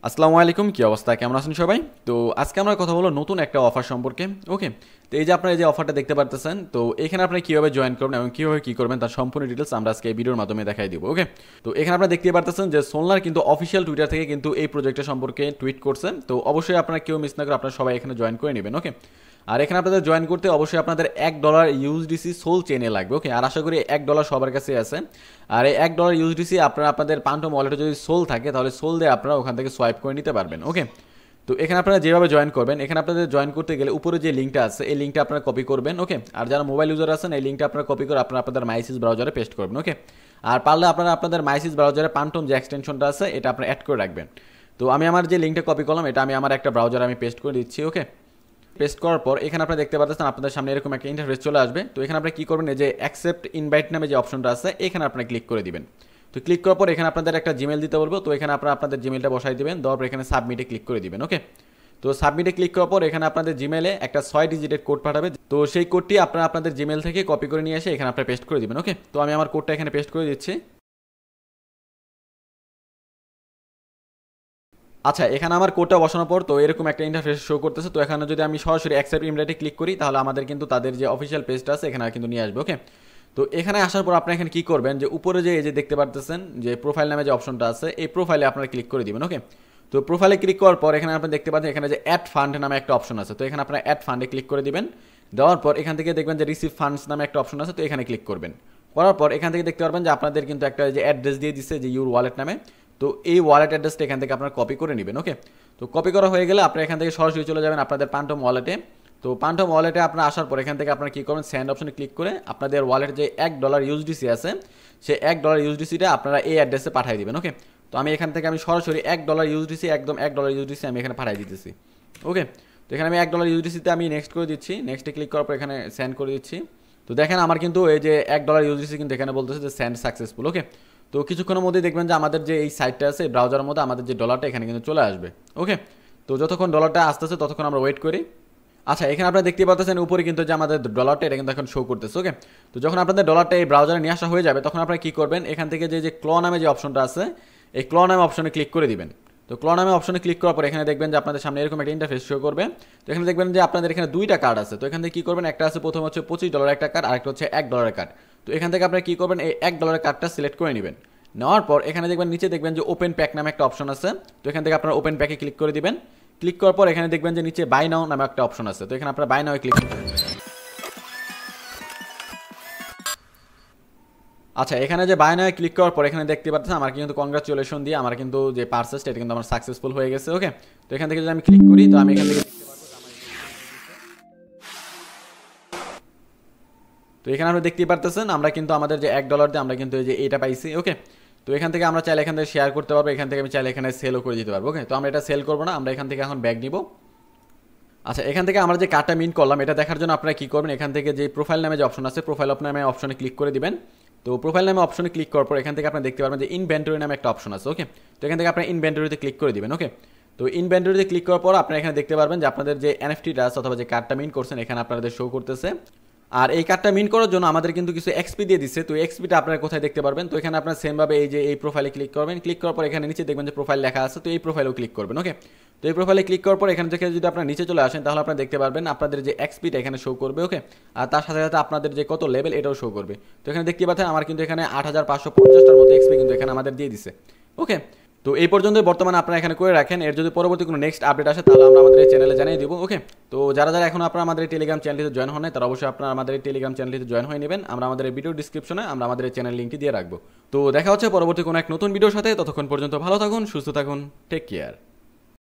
আসসালামু আলাইকুম, কি অবস্থা, কেমন আছেন সবাই? তো আজকে আমরা কথা বলবো নতুন একটা অফার সম্পর্কে। ওকে, তো এই যে আপনারা এই যে অফারটা দেখতে পারতেছেন, তো এখানে আপনারা কীভাবে জয়েন করবেন এবং কীভাবে কী করবেন তার সম্পূর্ণ ডিটেলস আমরা আজকে এই ভিডিওর মাধ্যমে দেখাই দিব। ওকে, তো এখানে আপনারা দেখতে পারতেছেন যে সোলনার কিন্তু অফিসিয়াল টুইটার থেকে কিন্তু এই প্রজেক্টের সম্পর্কে টুইট করছেন। তো অবশ্যই আপনারা কেউ মিস না করে আপনারা সবাই এখানে জয়েন করে নেবেন। ওকে, আর এখানে আপনাদের জয়েন করতে অবশ্যই আপনাদের $1 ইউএসডিসি সোল চেনে লাগবে। ওকে, আর আশা করি $1 সবার কাছে আছে। আর এই $1 ইউএসডিসি আপনারা আপনাদের পান্টম ওয়ালেটে যদি সোল থাকে তাহলে সোল দিয়ে আপনারা ওখান থেকে সোয়াইপ করে নিতে পারবেন। ওকে, তো এখানে আপনারা যেভাবে জয়েন করবেন, এখানে আপনাদের জয়েন করতে গেলে উপরে যে লিঙ্কটা আছে এই লিঙ্কটা আপনারা কপি করবেন। ওকে, আর যারা মোবাইল ইউজার আছেন এই লিঙ্কটা আপনারা কপি করে আপনারা আপনাদের মাইসিস ব্রাউজারে পেস্ট করবেন। ওকে, আর পারলে আপনারা আপনাদের মাইসিস ব্রাউজারে পান্টম যে এক্সটেনশনটা আছে এটা আপনারা অ্যাড করে রাখবেন। তো আমি আমার যে লিঙ্কটা কপি করলাম এটা আমি আমার একটা ব্রাউজারে আমি পেস্ট করে দিচ্ছি। ওকে, পেস্ট করার পর এখানে আপনারা দেখতে পাচ্ছেন আপনাদের সামনে এরকম একটা ইন্টারফেস চলে আসবে। তো এখানে আপনারা কী করবেন, এই যে অ্যাকসেপ্ট ইনভাইট নামে যে অপশনটা আছে এখানে আপনারা ক্লিক করে দিবেন। তো ক্লিক করার পর এখানে আপনাদের একটা জিমেল দিতে বলবো। তো এখানে আপনারা আপনাদের জিমেলটা বসাই দিবেন, দেওয়ার পর এখানে সাবমিটে ক্লিক করে দিবেন। ওকে, তো সাবমিটে ক্লিক করার পর এখানে আপনাদের জিমেলে একটা 6 ডিজিটের কোড পাঠাবে। তো সেই কোডটি আপনারা আপনাদের জিমেল থেকে কপি করে নিয়ে এসে এখানে আপনারা পেস্ট করে দিবেন। ওকে, তো আমি আমার কোডটা এখানে পেস্ট করে দিচ্ছি। আচ্ছা, এখানে আমার কোডটা বসানোর পর তো এরকম একটা ইন্টারফেস শো করতেছে। তো এখানে যদি আমি সরাসরি অ্যাকসেপ্ট ইনভাইটে ক্লিক করি তাহলে আমাদের কিন্তু তাদের যে অফিসিয়াল পেজটা আছে এখানে কিন্তু নিয়ে আসবে। ওকে, তো এখানে আসার পর আপনারা এখানে কী করবেন, যে উপরে যে এই যে দেখতে পারতেছেন যে প্রোফাইল নামে যে অপশনটা আছে এই প্রোফাইলে আপনারা ক্লিক করে দিবেন। ওকে, তো প্রোফাইলে ক্লিক করার পর এখানে আপনারা দেখতে পাচ্ছেন এখানে যে অ্যাড ফান্ড নামে একটা অপশন আছে। তো এখানে আপনারা অ্যাড ফান্ডে ক্লিক করে দিবেন। দেওয়ার পর এখান থেকে দেখবেন যে রিসিভ ফান্ডস নামে একটা অপশন আছে। তো এখানে ক্লিক করবেন। করার পর এখান থেকে দেখতে পারবেন যে আপনাদের কিন্তু একটা যে অ্যাড্রেস দিয়ে দিচ্ছে যে ইউর ওয়ালেট নামে। তো এই ওয়ালেট অ্যাড্রেসটা এখান থেকে আপনারা কপি করে নেবেন। ওকে, তো কপি করা হয়ে গেলে আপনারা এখান থেকে সরাসরি চলে যাবেন আপনাদের পান্টম ওয়ালেটে। তো পান্টম ওয়ালেটে আপনারা আসার পর এখান থেকে আপনারা কী করবেন, সেন্ড অপশনে ক্লিক করে আপনাদের ওয়ালেটে যে $1 ইউএসডিসি আছে সেই $1 ইউএসডিসিটা আপনারা এই অ্যাড্রেসে পাঠিয়ে দিবেন। ওকে, তো আমি এখান থেকে আমি সরাসরি $1 ইউএসডিসি একদম $1 ইউএসডিসি আমি এখানে পাঠিয়ে দিতেছি। ওকে, তো এখানে আমি $1 ইউএসডিসিতে আমি নেক্সট করে দিচ্ছি। নেক্সটে ক্লিক করার পর এখানে সেন্ড করে দিচ্ছি। তো দেখেন আমার কিন্তু এই যে $1 ইউএসডিসি কিন্তু এখানে বলতেছে যে সেন্ড সাকসেসফুল। ওকে, তো কিছুক্ষণের মধ্যেই দেখবেন যে আমাদের যে এই সাইটটা আছে এই ব্রাউজারের মধ্যে আমাদের যে ডলারটা এখানে কিন্তু চলে আসবে। ওকে, তো যতক্ষণ ডলারটা আসতেছে ততক্ষণ আমরা ওয়েট করি। আচ্ছা, এখানে আপনারা দেখতে পাচ্ছেন উপরে কিন্তু যে আমাদের ডলারটা এটা কিন্তু এখন শো করতেছে। ওকে, তো যখন আপনাদের ডলারটা এই ব্রাউজারে নিয়ে আসা হয়ে যাবে তখন আপনারা কী করবেন, এখান থেকে যে যে ক্ল নামে যে অপশনটা আছে এই ক্ল নামে অপশনে ক্লিক করে দিবেন। তো ক্ল নামে অপশনে ক্লিক করার পর এখানে দেখবেন যে আপনাদের সামনে এরকম একটা ইন্টারফেস শো করবে। তো এখানে দেখবেন যে আপনাদের এখানে দুইটা কার্ড আছে। তো এখান থেকে কী করবেন, একটা আছে প্রথম হচ্ছে $25 একটা কার্ড, আরেকটা হচ্ছে $1 কার্ড। তো এখান থেকে আপনারা কী করবেন, এই $1 কার্ডটা সিলেক্ট করে নেবেন। নেওয়ার পর এখানে দেখবেন নিচে দেখবেন যে ওপেন প্যাক নামে একটা অপশন আছে। তো এখান থেকে আপনারা ওপেন প্যাকে ক্লিক করে দিবেন। ক্লিক করার পর এখানে দেখবেন যে নিচে বাই নাও নামে একটা অপশন আছে। তো এখানে আপনারা বাই নাও ক্লিক করবেন। আচ্ছা, এখানে যে বাই নাও ক্লিক করার পর এখানে দেখতে পাচ্ছেন আমার কিন্তু কংগ্রাচুলেশন দিয়ে আমার কিন্তু যে পার্সেসটা এটা কিন্তু আমার সাকসেসফুল হয়ে গেছে। ওকে, তো এখান থেকে যদি আমি ক্লিক করি তো আমি এখান থেকে তো এখানে আমরা দেখতেই পারতেছেন আমরা কিন্তু আমাদের যে $1 দিয়ে আমরা কিন্তু এই যে এটা পাইছি। ওকে, তো এখান থেকে আমরা চাইলে এখান থেকে শেয়ার করতে পারবো, এখান থেকে আমি চাইলে এখানে সেলও করে দিতে পারবো। ওকে, তো আমরা এটা সেল করবো না, আমরা এখান থেকে এখন ব্যাগ নিব। আচ্ছা, এখান থেকে আমরা যে কার্ডটা মিন করলাম এটা দেখার জন্য আপনারা কী করবেন, এখান থেকে যে প্রোফাইল নামে যে অপশন আছে প্রোফাইল নামে অপশনে ক্লিক করে দিবেন। তো প্রোফাইল নামে অপশনে ক্লিক করার পর এখান থেকে আপনারা দেখতে পারবেন যে ইনভেন্টরি নামে একটা অপশন আছে। ওকে, তো এখান থেকে আপনারা ইনভেন্টরিতে ক্লিক করে দিবেন। ওকে, তো ইনভেন্টরিতে ক্লিক করার পর আপনারা এখানে দেখতে পারবেন যে আপনাদের যে এনএফটিটা আছে অথবা যে কার্ডটা মিন করছেন এখানে আপনাদের শো করতেছে। আর এই কার্ডটা মিন করার জন্য আমাদের কিন্তু কিছু এক্সপি দিয়ে দিচ্ছে। তো এক্সপিটা আপনারা কোথায় দেখতে পারবেন, তো এখানে আপনারা সেমভাবে এই যে এই প্রোফাইলে ক্লিক করবেন। ক্লিক করার পর এখানে নিচে দেখবেন যে প্রোফাইল লেখা আছে, তো এই প্রোফাইলেও ক্লিক করবেন। ওকে, তো এই প্রোফাইলে ক্লিক করার পর এখানে থেকে যদি আপনারা নিচে চলে আসেন তাহলে আপনারা দেখতে পারবেন আপনাদের যে এক্সপিটা এখানে শো করবে। ওকে, আর তার সাথে সাথে আপনাদের যে কত লেভেল এটাও শো করবে। তো এখানে দেখতে পাচ্ছেন আমার কিন্তু এখানে 8550টার মতো এক্সপি কিন্তু এখানে আমাদের দিয়ে দিছে। ওকে, তো এই পর্যন্ত বর্তমানে আপনারা এখানে করে রাখেন। এর যদি পরবর্তী কোনো নেক্সট আপডেট আসে তাহলে আমরা আমাদের এই চ্যানেলে জানিয়ে দিব। ওকে, তো যারা যারা এখন আপনারা আমাদের এই টেলিগ্রাম চ্যানেলটিতে জয়েন হন নাই তারা অবশ্যই আপনারা আমাদের এই টেলিগ্রাম চ্যানেলটিতে জয়েন হয়ে নেবেন। আমরা আমাদের এই ভিডিও ডিসক্রিপশনে আমরা আমাদের এই চ্যানেল লিঙ্কটি দিয়ে রাখবো। তো দেখা হচ্ছে পরবর্তী কোনো এক নতুন ভিডিওর সাথে। ততক্ষণ পর্যন্ত ভালো থাকুন, সুস্থ থাকুন, টেক কেয়ার।